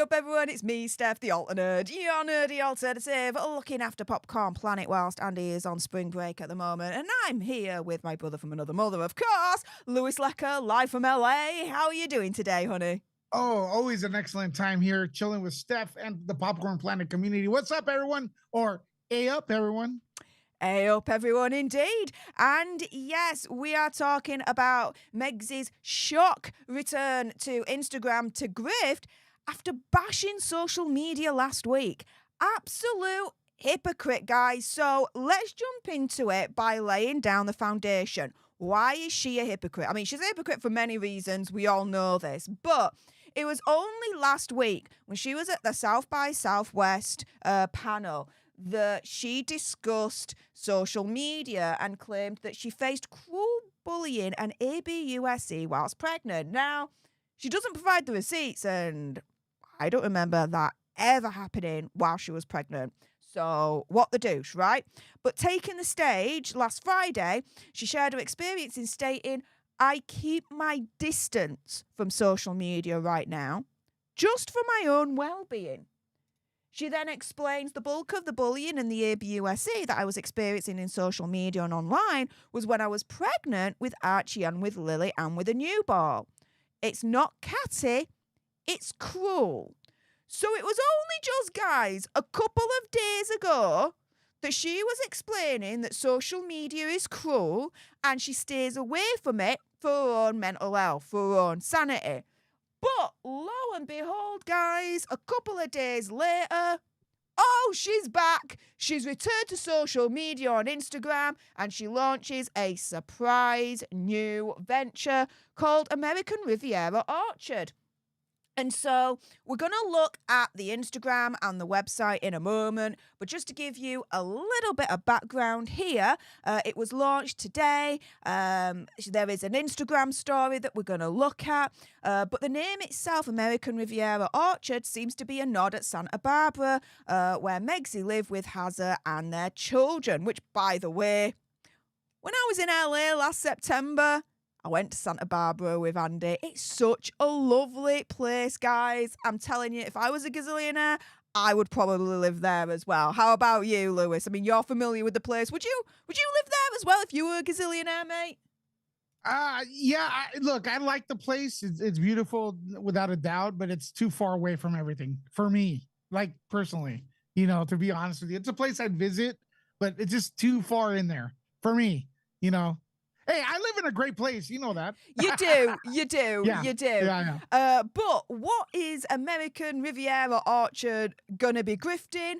up, everyone? It's me, Steph, the alternate, your nerdy alternative, looking after Popcorn Planet whilst Andy is on spring break at the moment. And I'm here with my brother from another mother, of course, Lewis Lecker, live from LA. How are you doing today, honey? Oh, always an excellent time here, chilling with Steph and the Popcorn Planet community. What's up, everyone? Or A up, everyone. Hey up, everyone, indeed. And yes, we are talking about Meg's shock return to Instagram to grift after bashing social media last week. Absolute hypocrite, guys. So let's jump into it by laying down the foundation. Why is she a hypocrite? I mean, she's a hypocrite for many reasons. We all know this. But it was only last week when she was at the South by Southwest panel that she discussed social media and claimed that she faced cruel bullying and abuse whilst pregnant. Now, she doesn't provide the receipts, and I don't remember that ever happening while she was pregnant. So, what the douche, right? But taking the stage last Friday, she shared her experience in stating, I keep my distance from social media right now, just for my own well-being. She then explains the bulk of the bullying and the abuse that I was experiencing in social media and online was when I was pregnant with Archie and with Lily and with a newborn. It's not catty, it's cruel. So it was only just, guys, a couple of days ago that she was explaining that social media is cruel and she stays away from it for her own mental health, for her own sanity. But lo and behold, guys, a couple of days later, oh, she's back. She's returned to social media on Instagram and she launches a surprise new venture called American Riviera Orchard. And so we're going to look at the Instagram and the website in a moment. But just to give you a little bit of background here, it was launched today. There is an Instagram story that we're going to look at. But the name itself, American Riviera Orchard, seems to be a nod at Santa Barbara, where Megzy live with Hazza and their children. Which, by the way, when I was in LA last September, I went to Santa Barbara with Andy. It's such a lovely place, guys. I'm telling you, if I was a gazillionaire, I would probably live there as well. How about you, Lewis? I mean, you're familiar with the place. Would you live there as well if you were a gazillionaire, mate? Yeah. Look, I like the place. It's beautiful, without a doubt, but it's too far away from everything for me. Like personally, to be honest with you, it's a place I'd visit, but it's just too far in there for me. Hey, I live in a great place. You know that. You do. Yeah. You do. Yeah. But what is American Riviera Orchard going to be grifting?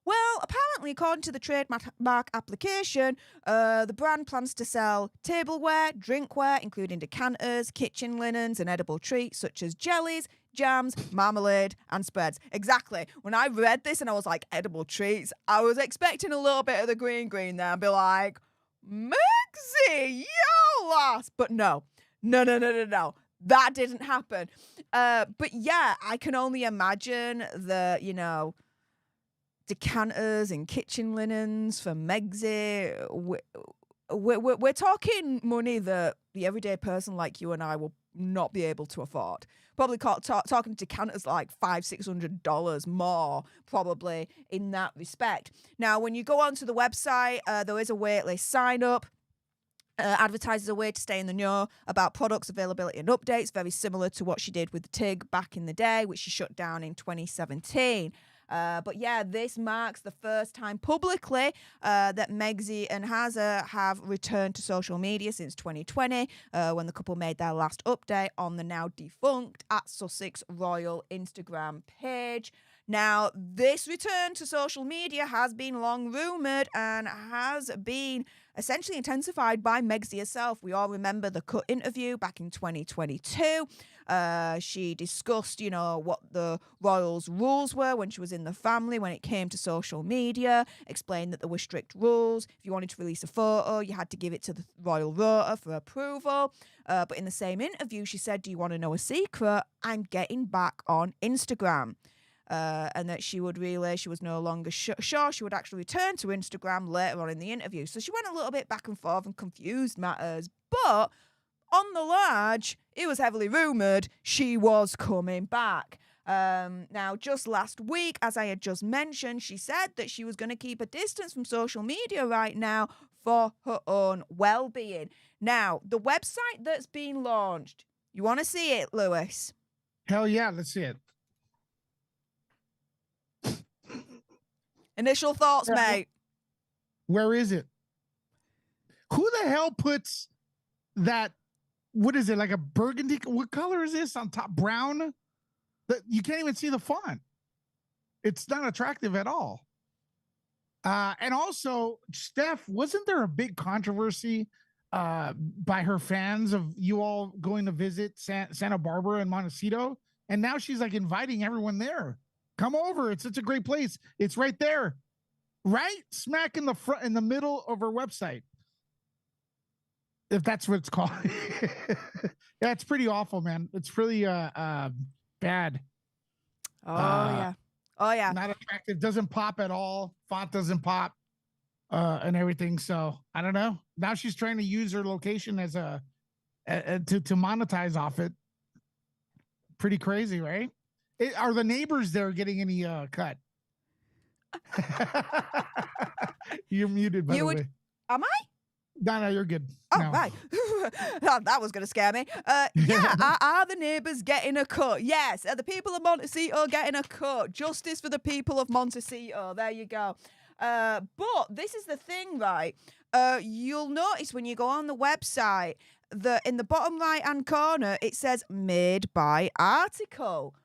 Well, apparently, according to the trademark application, the brand plans to sell tableware, drinkware, including decanters, kitchen linens, and edible treats such as jellies, jams, marmalade, and spreads. Exactly. When I read this and I was like, edible treats, I was expecting a little bit of the green there and be like, Megzy, yo, lass. But no. That didn't happen. But yeah, I can only imagine the, decanters and kitchen linens for Megzy. We're talking money that the everyday person like you and I will not be able to afford. Probably talking decanters like $500-$600 more, probably in that respect. Now, when you go onto the website, there is a waitlist sign up. Advertises a way to stay in the know about products availability and updates, very similar to what she did with the TIG back in the day, which she shut down in 2017. But yeah, this marks the first time publicly that Megzy and Hazza have returned to social media since 2020, when the couple made their last update on the now defunct @Sussex Royal Instagram page. Now, this return to social media has been long rumoured and has been essentially intensified by Megzy herself. We all remember the Cut interview back in 2022. She discussed, what the royals' rules were when she was in the family when it came to social media, explained that there were strict rules. If you wanted to release a photo, you had to give it to the royal rota for approval. But in the same interview, she said, do you want to know a secret? I'm getting back on Instagram. And that she would relay she was no longer sure she would actually return to Instagram later on in the interview. So she went a little bit back and forth and confused matters. But on the large, it was heavily rumoured she was coming back. Now, just last week, as I had just mentioned, she said that she was going to keep a distance from social media right now for her own well-being. Now, the website that's been launched, you want to see it, Lewis? Hell yeah, let's see it. Initial thoughts, mate. Where is it? Who the hell puts that? What is it, like a burgundy? What color is this on top? Brown? You can't even see the font. It's not attractive at all. And also, Steph, wasn't there a big controversy by her fans of you all going to visit Santa Barbara and Montecito? And now she's like inviting everyone there. Come over. It's such a great place. It's right there. Right smack in the front, in the middle of her website. If that's what it's called. Yeah, it's pretty awful, man. It's really bad. Oh yeah. Not attractive. Doesn't pop at all. Font doesn't pop, and everything. So I don't know. Now she's trying to use her location as to monetize off it. Pretty crazy, right? Are the neighbors there getting any cut? You're muted, by the way. Am I? No, you're good. Oh, no. right. That was going to scare me. Yeah, are the neighbours getting a cut? Yes. Are the people of Montecito getting a cut? Justice for the people of Montecito. There you go. But this is the thing, right? You'll notice when you go on the website that in the bottom right-hand corner, it says made by article.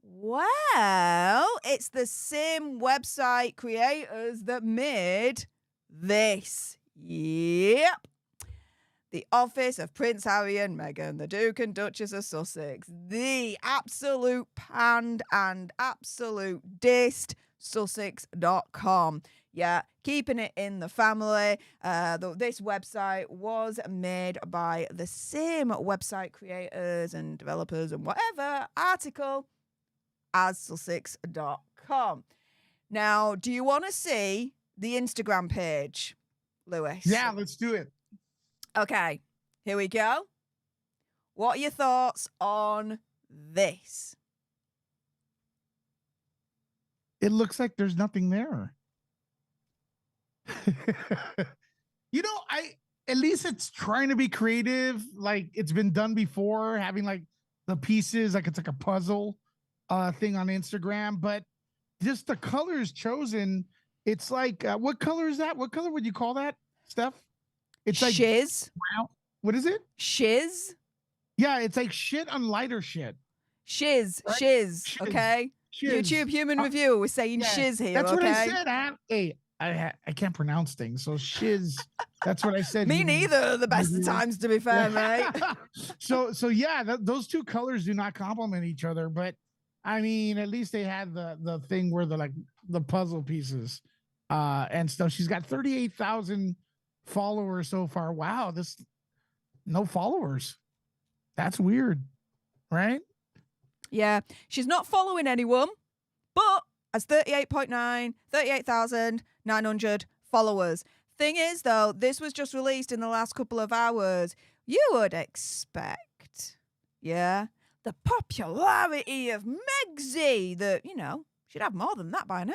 Well, it's the same website creators that made this. Yep. The Office of Prince Harry and Meghan, the Duke and Duchess of Sussex, the absolute panned and absolute dissed Sussex.com. Yeah, keeping it in the family. This website was made by the same website creators and developers and whatever article as Sussex.com. Now, do you want to see the Instagram page, Lewis? Yeah, let's do it. Okay, here we go. What are your thoughts on this? It looks like there's nothing there. At least it's trying to be creative. Like it's been done before, having like the pieces, like it's like a puzzle thing on Instagram, but just the colors chosen. It's like, what color is that? What color would you call that, Steph? It's like shiz. Wow. What is it? Shiz. Yeah, it's like shit on lighter shit. Shiz. Right? Shiz. Okay. Shiz. YouTube Human Review was saying shiz here. That's okay? What I said. Hey, I can't pronounce things, so shiz. That's what I said. Me neither. The best of times, to be fair, mate. So yeah, those two colors do not complement each other, but I mean, at least they had the thing where the puzzle pieces and stuff. She's got 38,000 followers so far. Wow, no followers. That's weird, right? Yeah, she's not following anyone, but has 38,900 followers. Thing is, though, this was just released in the last couple of hours. You would expect, yeah, the popularity of Megzy that, she'd have more than that by now.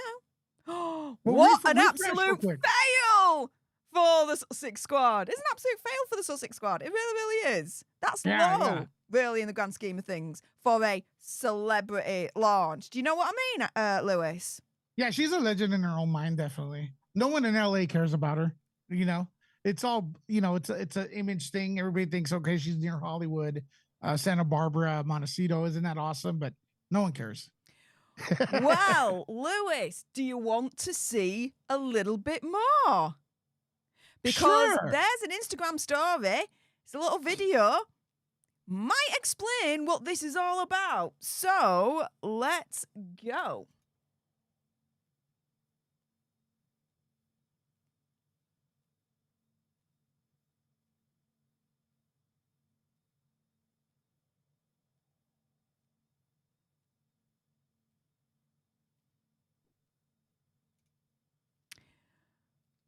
What an absolute fail for the Sussex squad. It's an absolute fail for the Sussex squad. It really, really is. That's low, really, in the grand scheme of things, for a celebrity launch. Do you know what I mean, Lewis? Yeah, she's a legend in her own mind, definitely. No one in LA cares about her. It's all, it's an image thing. Everybody thinks, okay, she's near Hollywood, Santa Barbara, Montecito. Isn't that awesome? But no one cares. Well, Lewis, do you want to see a little bit more? Because there's an Instagram story. It's a little video. Might explain what this is all about. So let's go.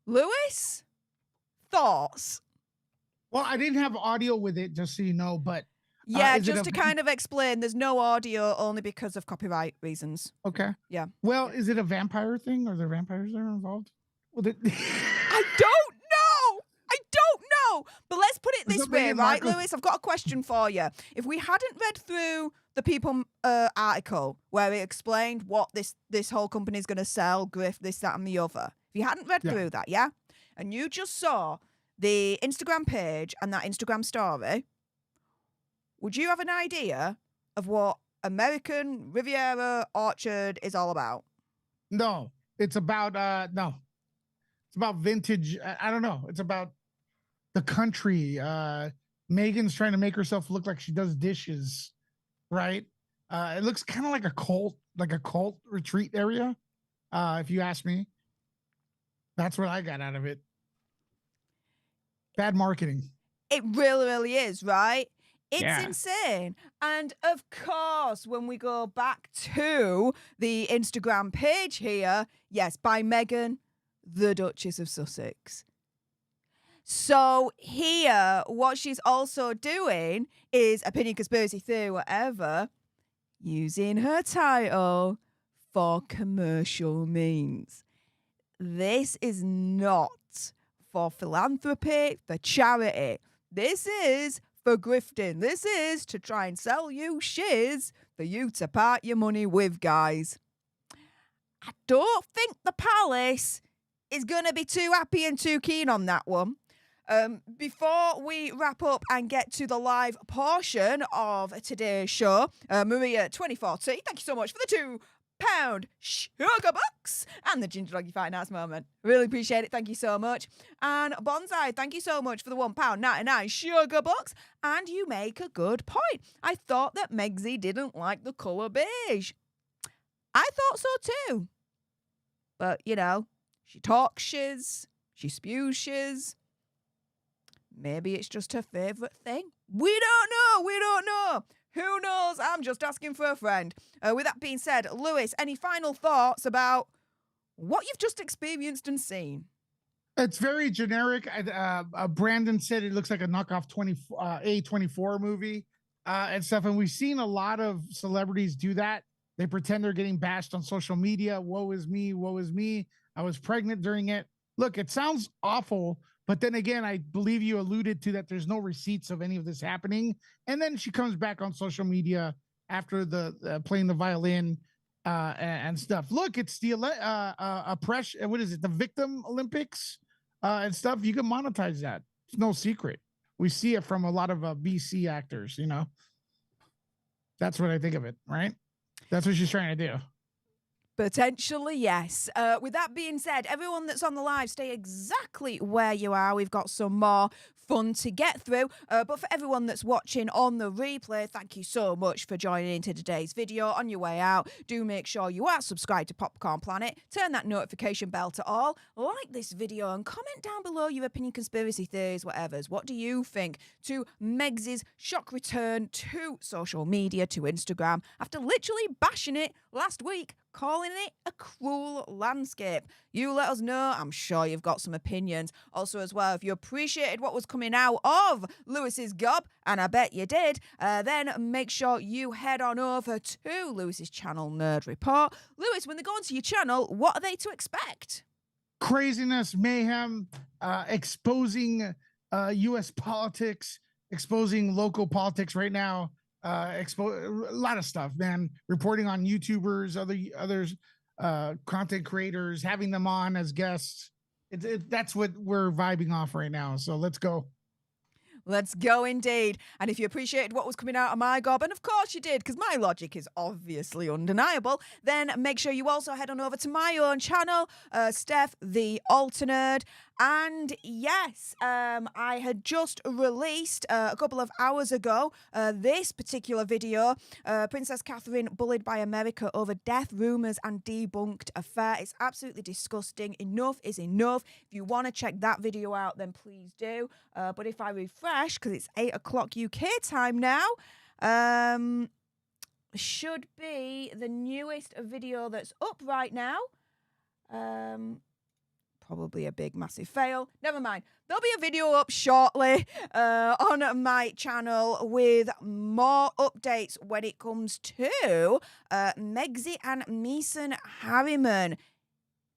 Lewis, thoughts? Well, I didn't have audio with it, just so you know, but Yeah, Is it just a to kind of explain, there's no audio only because of copyright reasons. okay? Yeah. Well, is it a vampire thing? Are there vampires that are involved? Well, I don't know. I don't know. But let's put it Was this it way, Meghan right, Markle? Lewis? I've got a question for you. If we hadn't read through the People article where it explained what this whole company is going to sell, grift, this, that, and the other, if you hadn't read Yeah. through that, yeah, and you just saw the Instagram page and that Instagram story, would you have an idea of what American Riviera Orchard is all about? No, it's about no, it's about vintage. I don't know. It's about the country. Megan's trying to make herself look like she does dishes, right? It looks kind of like a cult retreat area. If you ask me, that's what I got out of it. Bad marketing. It really, really is, right? It's Yeah. insane. And of course, when we go back to the Instagram page here, yes, by Meghan, the Duchess of Sussex. So here, what she's also doing is opinion, conspiracy theory, whatever, using her title for commercial means. This is not for philanthropy, for charity. This is for grifting. This is to try and sell you shiz for you to part your money with, guys. I don't think the palace is going to be too happy and too keen on that one. Before we wrap up and get to the live portion of today's show, Maria 2040, thank you so much for the £2 sugar bucks and the ginger doggy finance moment. Really appreciate it. Thank you so much. And Bonsai, thank you so much for the £1.99 sugar bucks. And you make a good point. I thought that Megsy didn't like the colour beige. I thought so too. But, you know, she talks shiz, she spews shiz. Maybe it's just her favourite thing. We don't know. We don't know. Who knows? I'm just asking for a friend. With that being said, Lewis, any final thoughts about what you've just experienced and seen? It's very generic. Brandon said it looks like a knockoff A24 movie and stuff. And we've seen a lot of celebrities do that. They pretend they're getting bashed on social media. Woe is me. Woe is me. I was pregnant during it. Look, it sounds awful. But then again, I believe you alluded to that there's no receipts of any of this happening. And then she comes back on social media after the playing the violin and stuff. Look, it's the oppression. What is it? The Victim Olympics and stuff. You can monetize that. It's no secret. We see it from a lot of BC actors, you know. That's what I think of it, right? That's what she's trying to do. Potentially, yes. With that being said, everyone that's on the live, stay exactly where you are. We've got some more fun to get through. But for everyone that's watching on the replay, thank you so much for joining into today's video. On your way out, do make sure you are subscribed to Popcorn Planet. Turn that notification bell to all. Like this video and comment down below your opinion, conspiracy theories, whatever's. What do you think to Megsy's shock return to social media, to Instagram, after literally bashing it last week, calling it a cruel landscape? You let us know. I'm sure you've got some opinions. Also, as well, if you appreciated what was coming out of Lewis's gob, and I bet you did, then make sure you head on over to Lewis's channel, Nerd Report. Lewis, when they go onto your channel, what are they to expect? Craziness, mayhem, exposing U.S. politics, exposing local politics right now. A lot of stuff, man. Reporting on YouTubers, others, content creators, having them on as guests. That's what we're vibing off right now. So let's go. Let's go indeed. And if you appreciated what was coming out of my gob, and of course you did, because my logic is obviously undeniable, then make sure you also head on over to my own channel, Steph the Alternerd. And yes, I had just released a couple of hours ago this particular video, Princess Catherine bullied by America over death rumours and debunked affair. It's absolutely disgusting. Enough is enough. If you want to check that video out, then please do. But if I refresh, because it's 8 o'clock UK time now, should be the newest video that's up right now. probably a big, massive fail. Never mind. There'll be a video up shortly on my channel with more updates when it comes to Megxi and Mason Harriman.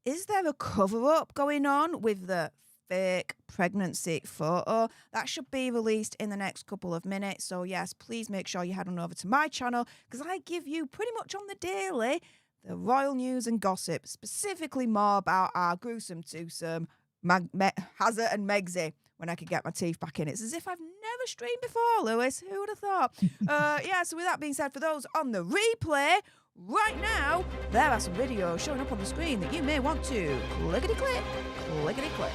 Is there a cover-up going on with the fake pregnancy photo? That should be released in the next couple of minutes. So yes, please make sure you head on over to my channel, because I give you pretty much on the daily the royal news and gossip, specifically more about our gruesome twosome, Hazard and Megxi, when I could get my teeth back in. It's as if I've never streamed before, Lewis. Who would have thought? Yeah, so with that being said, for those on the replay, right now, there are some videos showing up on the screen that you may want to clickety-click, clickety-click.